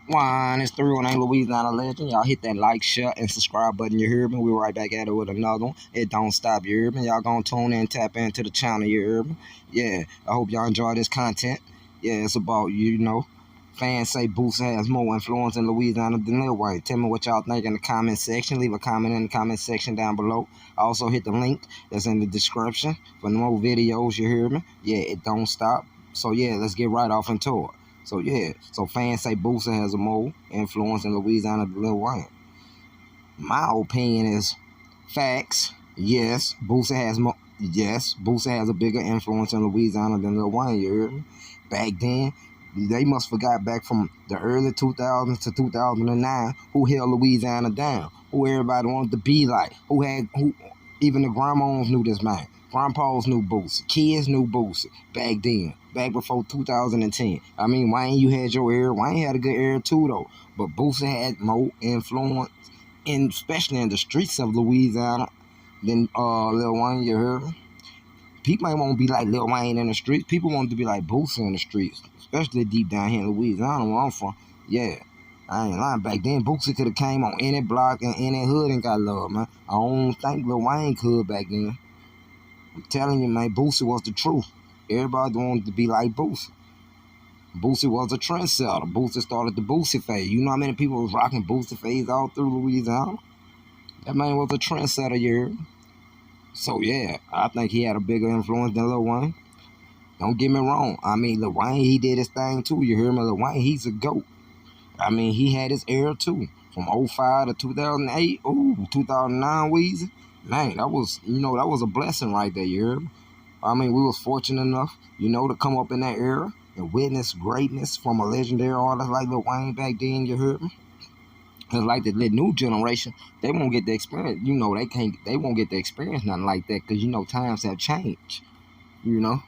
One, it's 318 Louisiana legend. Y'all hit that like, share, and subscribe button, you heard me? We're right back at it with another one. It don't stop, you heard me? Y'all gonna tune in, tap into the channel, you heard me? Yeah, I hope y'all enjoy this content. Yeah, it's about, fans say Boosie has more influence in Louisiana than Lil Wayne. Tell me what y'all think in the comment section. Leave a comment in the comment section down below. Also hit the link that's in the description for more videos, you hear me? Yeah, it don't stop. So yeah, let's get right off into it. So yeah, so fans say Boosie has a more influence in Louisiana than Lil Wayne. My opinion is facts. Yes, Boosie has more. Yes, Boosie has a bigger influence in Louisiana than Lil Wayne. You heard me? Back then, they must forgot back from the early 2000s to 2009 who held Louisiana down, who everybody wanted to be like, who even the grandmas knew this man. Grandpas knew Boosie. Kids knew Boosie back then, back before 2010. I mean, Wayne, you had your era. Wayne had a good era too, though. But Boosie had more influence, especially in the streets of Louisiana, than Lil Wayne, you heard me? People ain't want to be like Lil Wayne in the streets. People want to be like Boosie in the streets, especially deep down here in Louisiana where I'm from. Yeah, I ain't lying. Back then, Boosie could have came on any block and any hood and got love, man. I don't think Lil Wayne could back then. I'm telling you, man, Boosie was the truth. Everybody wanted to be like Boosie. Boosie was a trendsetter. Boosie started the Boosie phase. You know how many people was rocking Boosie phase all through Louisiana? That man was a trendsetter, you heard? So yeah, I think he had a bigger influence than Lil Wayne. Don't get me wrong. I mean, Lil Wayne, he did his thing too. You hear me? Lil Wayne, he's a GOAT. I mean, he had his era too. From 05 to 2008, 2009 Weezy. Man, that was, that was a blessing right there, you hear me? I mean, we was fortunate enough, to come up in that era and witness greatness from a legendary artist like Lil Wayne back then, you heard me? Cause like the new generation, they won't get the experience. They won't get the experience nothing like that. Cause times have changed. The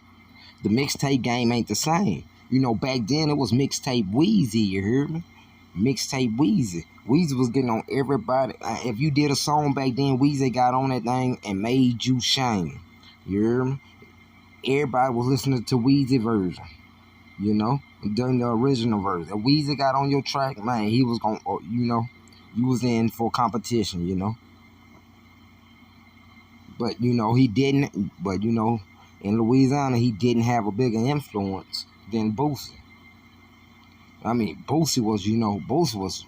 mixtape game ain't the same. Back then it was mixtape Weezy. You hear me? Mixtape Weezy. Weezy was getting on everybody. If you did a song back then, Weezy got on that thing and made you shine. You hear me? Everybody was listening to Weezy version. Than the original version. If Weezy got on your track, man, he was gonna, you was in for competition, But he didn't. But in Louisiana, he didn't have a bigger influence than Boosie. I mean, Boosie was,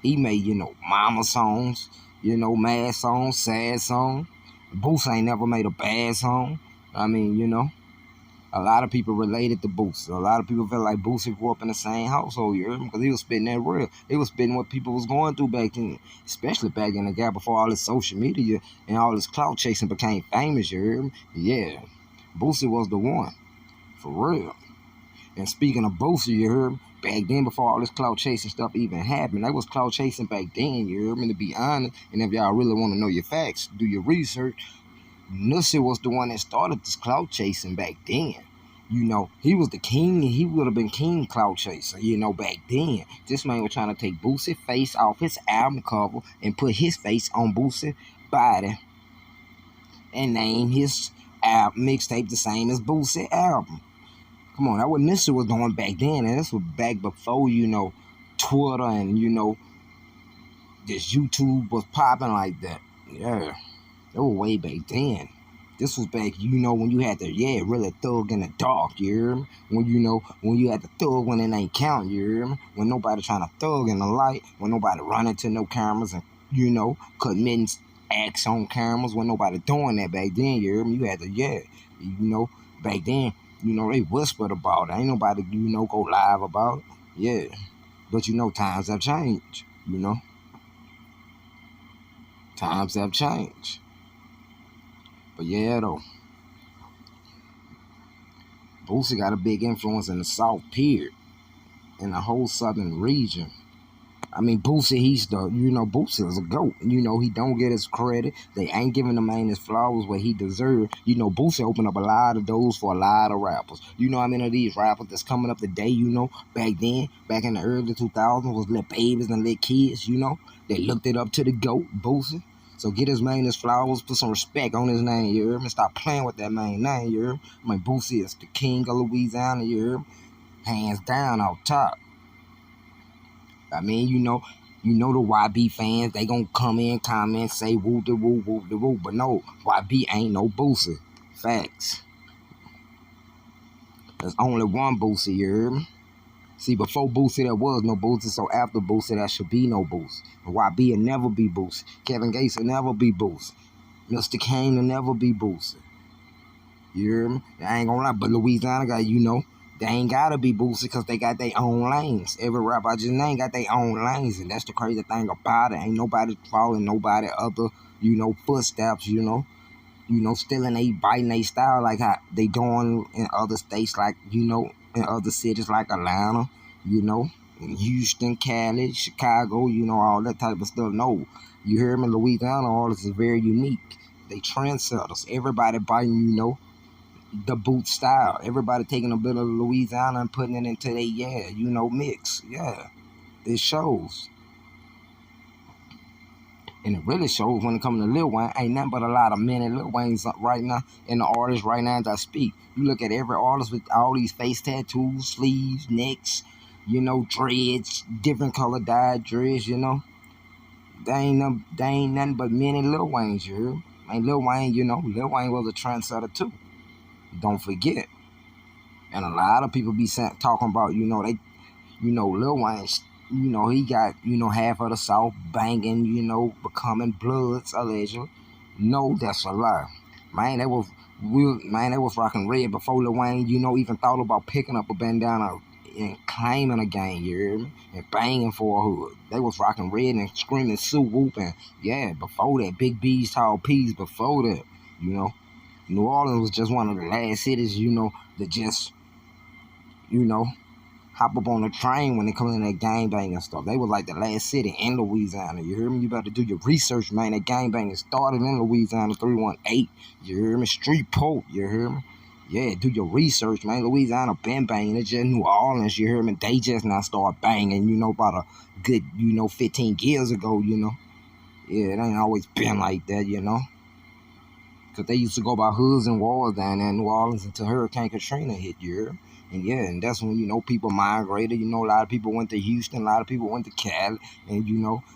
he made, mama songs, mad songs, sad songs. Boosie ain't never made a bad song. I mean, a lot of people related to Boosie. A lot of people felt like Boosie grew up in the same household, you heard me? Because he was spitting that real. He was spitting what people was going through back then, especially back in the gap before all this social media and all this clout chasing became famous, you heard me? Yeah, Boosie was the one, for real. And speaking of Boosie, you heard me? Back then, before all this clout chasing stuff even happened, that was clout chasing back then, you heard me? To be honest, and if y'all really want to know your facts, do your research. Nussie was the one that started this clout chasing back then. He was the king. He would have been king clout chaser, back then. This man was trying to take Boosie's face off his album cover and put his face on Boosie's body and name his mixtape the same as Boosie's album. Come on, that's what Nussie was doing back then. And this was back before, Twitter and, this YouTube was popping like that. Yeah. That was way back then. This was back, when you had to, really thug in the dark, you hear me? When you had to thug when it ain't count, you hear me? When nobody trying to thug in the light, when nobody running to no cameras and, committing acts on cameras, when nobody doing that back then, you hear me? You had to, back then, they whispered about it. Ain't nobody, go live about it. Yeah. But, times have changed, Times have changed. But yeah, though, Boosie got a big influence in the South, period, in the whole southern region. I mean, Boosie, he's the, Boosie is a GOAT. He don't get his credit. They ain't giving the man his flowers where he deserved. Boosie opened up a lot of doors for a lot of rappers. How many of these rappers that's coming up today, back then, back in the early 2000s, was little babies and little kids, They looked it up to the GOAT, Boosie. So get his man his flowers, put some respect on his name, you hear me? Stop playing with that man name, you hear me? I mean, Boosie is the king of Louisiana, you hear me? Hands down out top. I mean, you know the YB fans, they gonna come in, comment, say woo the woo, but no, YB ain't no Boosie. Facts. There's only one Boosie, you heard me? See, before Boosie there was no Boosie, so after Boosie there should be no Boosie. YB will never be Boosie. Kevin Gates will never be Boosie. Mr. Kane will never be Boosie. You hear me? I ain't gonna lie, but Louisiana got, they ain't gotta be Boosie because they got their own lanes. Every rapper I just named got their own lanes, and that's the crazy thing about it. Ain't nobody following nobody other, footsteps, stealing they biting they style like how they doing in other states, like, in other cities like Atlanta, in Houston, Cali, Chicago, all that type of stuff. No, you hear me? Louisiana, all this is very unique. They trendsetters. Everybody biting, the boot style. Everybody taking a bit of Louisiana and putting it into their, mix. Yeah, it shows. And it really shows when it comes to Lil Wayne. Ain't nothing but a lot of men and Lil Wayne's right now, and the artists right now as I speak. You look at every artist with all these face tattoos, sleeves, necks, dreads, different color dyed dreads, They ain't nothing but men and Lil Wayne's, you heard? And Lil Wayne, Lil Wayne was a trendsetter too. Don't forget. And a lot of people be talking about, Lil Wayne, he got, half of the South banging, becoming Bloods, allegedly. No, that's a lie. Man, they was rocking red before Lil Wayne, even thought about picking up a bandana and claiming a gang, you hear me? And banging for a hood. They was rocking red and screaming, Sue whooping. Yeah, before that, Big B's, Tall P's, before that, New Orleans was just one of the last cities, that just, hop up on the train when it comes to that gangbanging stuff. They was like the last city in Louisiana. You hear me? You better do your research, man. That gangbanging started in Louisiana 318. You hear me? Street Port. You hear me? Yeah, do your research, man. Louisiana been banging. It's just New Orleans. You hear me? They just now start banging. About a good, 15 years ago. Yeah, it ain't always been like that. Because they used to go by hoods and wars down there in New Orleans until Hurricane Katrina hit, you hear? And that's when, people migrated. A lot of people went to Houston, a lot of people went to Cali, and,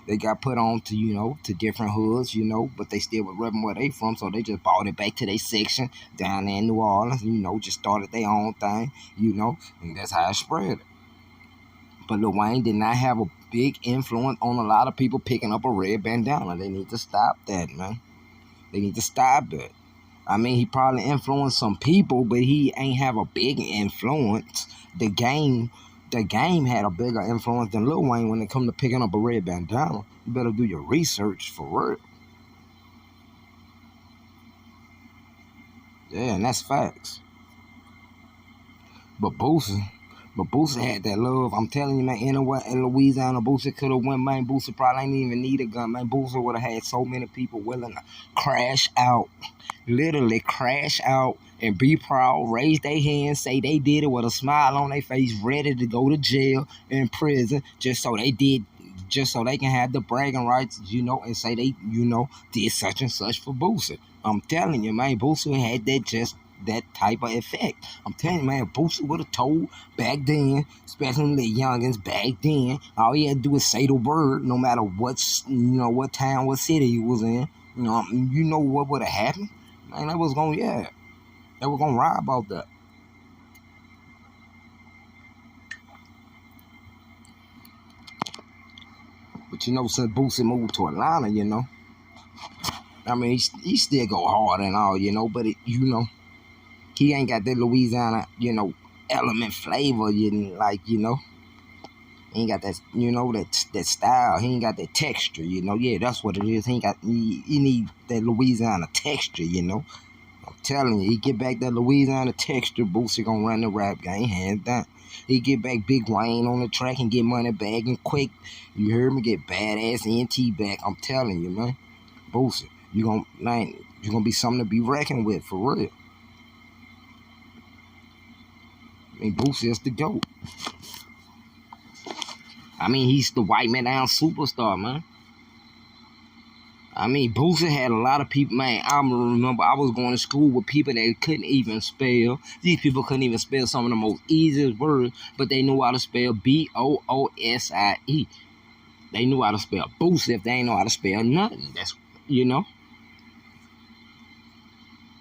they got put on to, to different hoods, but they still were repping where they from, so they just brought it back to their section down there in New Orleans, just started their own thing, and that's how it spread. But Lil Wayne did not have a big influence on a lot of people picking up a red bandana. They need to stop that, man. They need to stop it. I mean, he probably influenced some people, but he ain't have a big influence. The game had a bigger influence than Lil Wayne when it come to picking up a red bandana. You better do your research for real. Yeah, and that's facts. But Boosie had that love. I'm telling you, man, anywhere in Louisiana, Boosie could have went, man. Boosie probably ain't even need a gun, man. Boosie would have had so many people willing to crash out. Literally crash out and be proud, raise their hands, say they did it with a smile on their face, ready to go to jail and prison, just so they can have the bragging rights, and say they, did such and such for Boosie. I'm telling you, man, Boosie had that type of effect. I'm telling you, man, Boosie would have told back then, especially the youngins back then, all he had to do is say the word, no matter what town, what city he was in. You know what would have happened? Man, they was gonna ride about that. But since Boosie moved to Atlanta, I mean, he still go hard and all, but he ain't got that Louisiana, element flavor, he ain't got that, that style. He ain't got that texture, Yeah, that's what it is. He need that Louisiana texture, I'm telling you, he get back that Louisiana texture, Boosie gonna run the rap game, hands down. He get back Big Wayne on the track and get money back and quick. You heard me? Get badass NT back. I'm telling you, man. Boosie, you gonna be something to be reckoned with, for real. I mean, Boosie is the GOAT. I mean, he's the white man down superstar, man. I mean, Boosie had a lot of people, man. I remember I was going to school with people that couldn't even spell. These people couldn't even spell some of the most easiest words, but they knew how to spell Boosie. They knew how to spell Boosie if they ain't know how to spell nothing. That's, you know,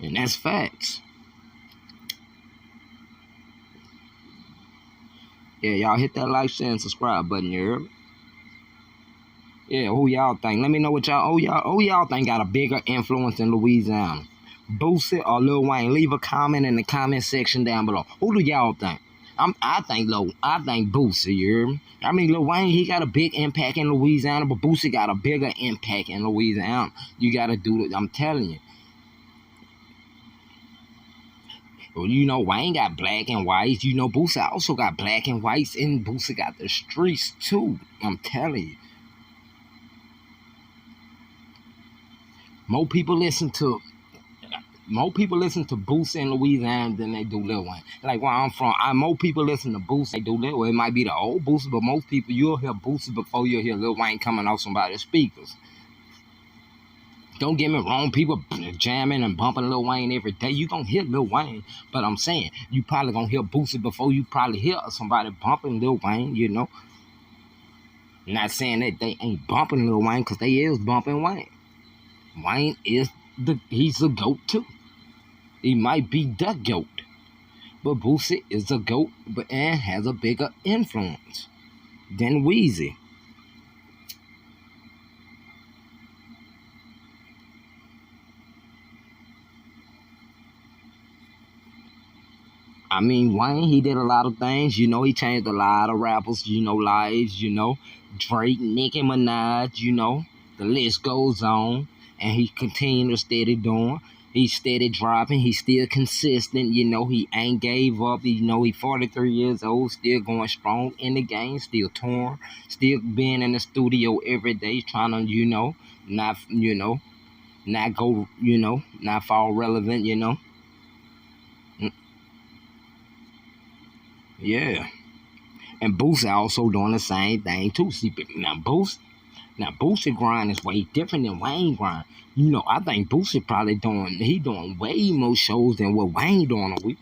and that's facts. Yeah, y'all hit that like, share, and subscribe button, you heard me? Yeah, who y'all think? Let me know what y'all think got a bigger influence in Louisiana. Boosie or Lil Wayne? Leave a comment in the comment section down below. Who do y'all think? I think Boosie, you hear me? I mean, Lil Wayne, he got a big impact in Louisiana, but Boosie got a bigger impact in Louisiana. You gotta do it, I'm telling you. Well, you know, Wayne got black and whites. You know, Boosie also got black and whites, and Boosie got the streets too. I'm telling you. More people listen to Boosie in Louisiana than they do Lil Wayne. Like where I'm from, more people listen to Boosie than they do Lil Wayne. It might be the old Boosie, but most people, you'll hear Boosie before you'll hear Lil Wayne coming off somebody's speakers. Don't get me wrong, people jamming and bumping Lil Wayne every day. You gonna hear Lil Wayne, but I'm saying you probably gonna hear Boosie before you probably hear somebody bumping Lil Wayne, you know. Not saying that they ain't bumping Lil Wayne, because they is bumping Wayne. Wayne is he's a GOAT too. He might be the GOAT, but Boosie is a GOAT and has a bigger influence than Weezy. I mean, Wayne, he did a lot of things. You know, he changed a lot of rappers, you know, lives, you know. Drake, Nicki Minaj, you know. The list goes on. And he continued to steady doing. He steady dropping. He's still consistent. You know, he ain't gave up. You know, he 43 years old, still going strong in the game, still touring, still being in the studio every day, trying to, not go, not fall relevant, Yeah. And Boosie also doing the same thing too. See, now Boosie grind is way different than Wayne grind. You know, I think Boosie probably doing way more shows than what Wayne doing a week.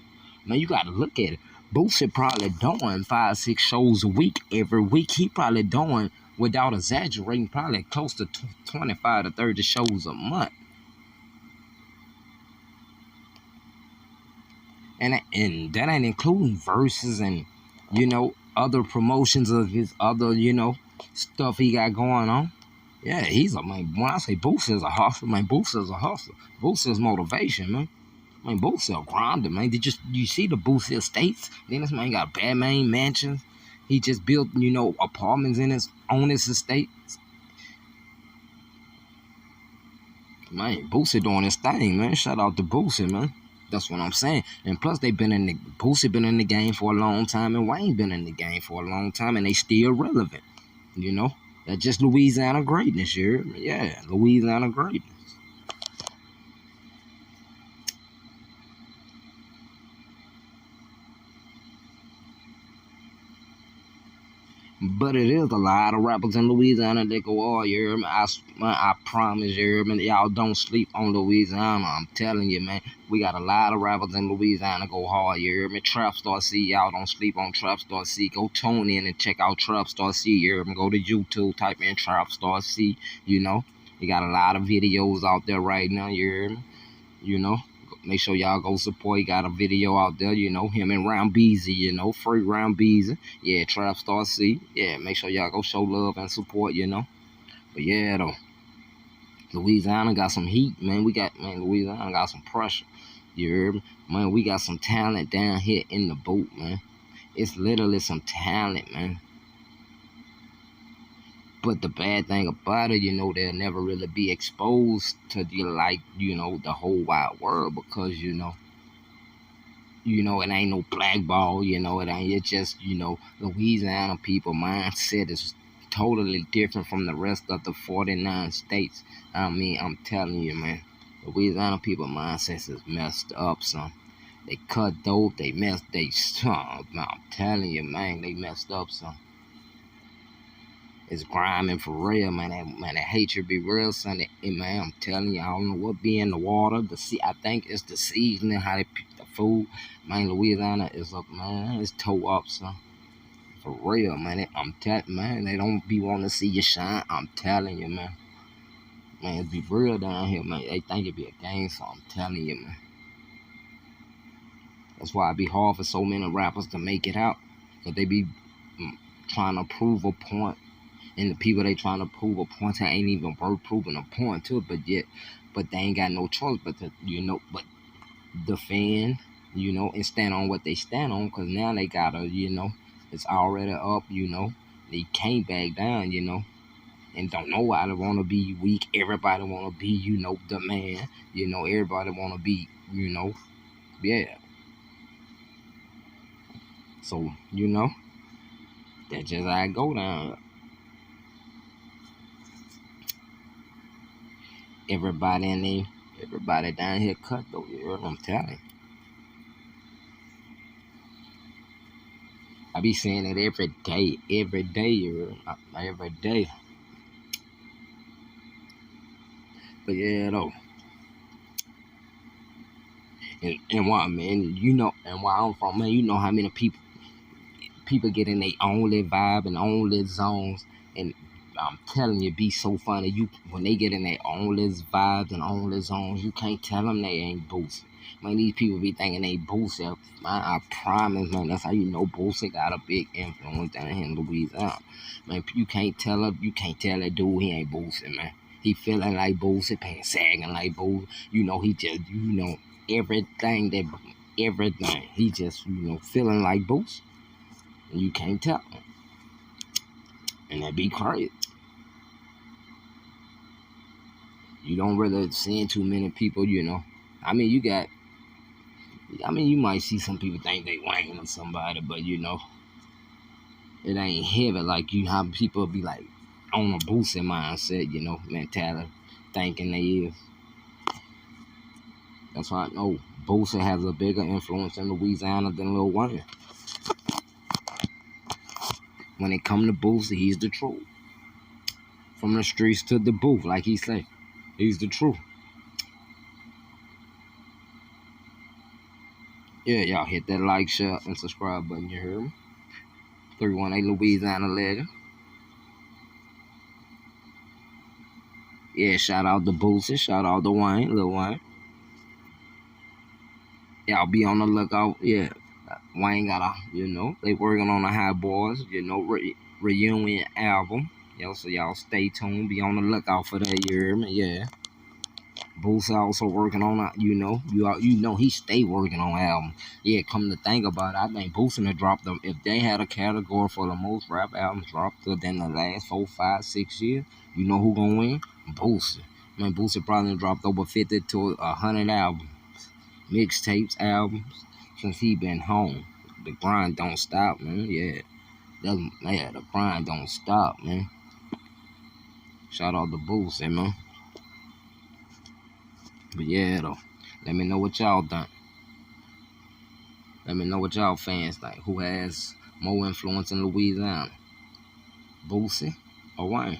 Man, you gotta look at it. Boosie probably doing 5-6 shows a week every week. He probably doing, without exaggerating, probably close to 25 to 30 shows a month. And that ain't including verses and, other promotions of his other, stuff he got going on. Yeah, when I say Boosie is a hustler, man, Boosie is a hustler. Boosie is motivation, man. Man, Boosie a grinder, man. Did you see the Boosie estates? Then this man got Batman mansions. He just built, apartments on his estate. Man, Boosie doing his thing, man. Shout out to Boosie, man. That's what I'm saying. And plus, Boosie been in the game for a long time, and Wayne been in the game for a long time, and they still relevant. That's just Louisiana greatness, yeah, Louisiana greatness. But it is a lot of rappers in Louisiana that go, oh, you hear me? I promise you, hear me? Y'all don't sleep on Louisiana. I'm telling you, man. We got a lot of rappers in Louisiana go hard, you hear me? Trap Star C, y'all don't sleep on Trap Star C. Go tune in and check out Trap Star C, you hear me? Go to YouTube, type in Trap Star C, You got a lot of videos out there right now, you hear me? Make sure y'all go support. He got a video out there, him and Round Beezy, free Round Beezy. Yeah, Trap Star C. Yeah, make sure y'all go show love and support, But yeah, though, Louisiana got some heat, man. Louisiana got some pressure. You heard me? Man, we got some talent down here in the boot, man. It's literally some talent, man. But the bad thing about it, they'll never really be exposed to the whole wide world because, it ain't no blackball, it's just, Louisiana people mindset is totally different from the rest of the 49 states. I mean, I'm telling you, man, Louisiana people mindset is messed up, son. They cut dope, I'm telling you, man, they messed up, son. It's grinding for real, man. That hatred be real, son. And man, I'm telling you, I don't know what be in the water. The sea, I think it's the seasoning, how they pick the food. Man, Louisiana is up, man. It's toe up, son. For real, man. I'm telling, man, they don't be wanting to see you shine. I'm telling you, man. Man, it be real down here, man. They think it be a game, so I'm telling you, man. That's why it be hard for so many rappers to make it out. Because they be trying to prove a point. And the people they trying to prove a point to ain't even worth proving a point to. But they ain't got no choice but to, but defend, and stand on what they stand on. Because now they gotta, it's already up, They can't back down, and don't nobody want to be weak. Everybody want to be, the man. Everybody want to be, yeah. So, that's just how I go down. Everybody down here cut though. You heard what I'm telling you. I be saying it every day, you heard? Every day. But yeah, though. And why, man, and where I'm from, man, how many people get in their own little vibe and own little zones, and I'm telling you, it be so funny. When they get in their own little vibes and own little zones, you can't tell them they ain't Boosie. Man, these people be thinking they Boosie. Man, I promise, man, that's how you know Boosie got a big influence down here in Louisiana. Man, you can't tell that dude he ain't Boosie, man. He feeling like Boosie, pants sagging like Boosie. He just, everything. He just, feeling like Boosie. And you can't tell him. And that be crazy. You don't really see too many people, I mean, you might see some people think they wanging on somebody, but it ain't heavy like how people be like on a Boosie mindset, mentality, thinking they is. That's why I know Boosie has a bigger influence in Louisiana than Lil Wayne. When it come to Boosie, he's the truth. From the streets to the booth, like he say, he's the truth. Yeah, y'all hit that like, share, and subscribe button, you heard me? 318 Louisiana legend. Yeah, shout out to Boosie, shout out to Wayne, Lil Wayne. Y'all be on the lookout, yeah. Wayne got they working on the Hot Boys, reunion album. So y'all stay tuned, be on the lookout for that, you hear me? Yeah. Boosie also working on he stay working on album. Yeah, come to think about it, I think Boosie done dropped them. If they had a category for the most rap albums dropped within the last 4, 5, 6 years, you know who gonna win? Boosie. Man, Boosie probably dropped over 50 to 100 albums, mixtapes, albums since he been home. The grind don't stop, man. Yeah, the grind don't stop, man. Shout out to Boosie, man. But yeah, though, let me know what y'all think. Let me know what y'all fans think. Who has more influence in Louisiana? Boosie or Wayne?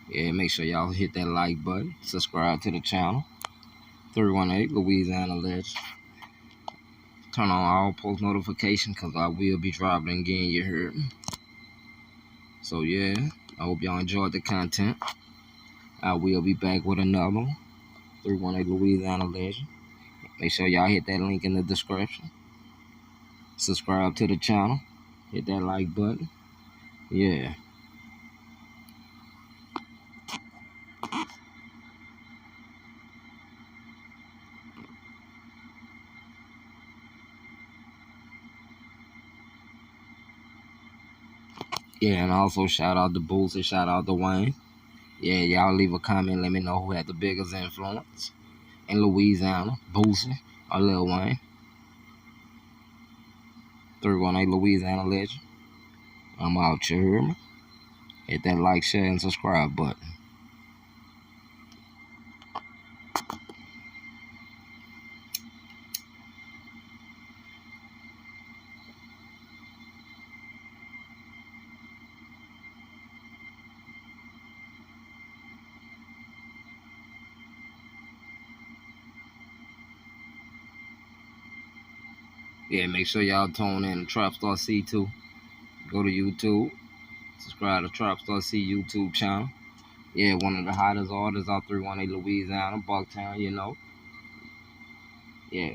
Yeah, make sure y'all hit that like button. Subscribe to the channel. 318 Louisiana Legend. Turn on all post notifications because I will be dropping again, you heard me? So yeah, I hope y'all enjoyed the content. I will be back with another one. 318 Louisiana Legend. Make sure y'all hit that link in the description. Subscribe to the channel. Hit that like button. Yeah. Yeah, and also shout out to Boosie, shout out to Wayne. Yeah, y'all leave a comment, let me know who had the biggest influence in Louisiana, Boosie or Lil Wayne. 318 Louisiana Legend. I'm out, you hear me? Hit that like, share, and subscribe button. Yeah, make sure y'all tune in to Trapstar C too. Go to YouTube, subscribe to Trapstar C YouTube channel. Yeah, one of the hottest artists out 318 Louisiana, Bucktown, you know. Yeah.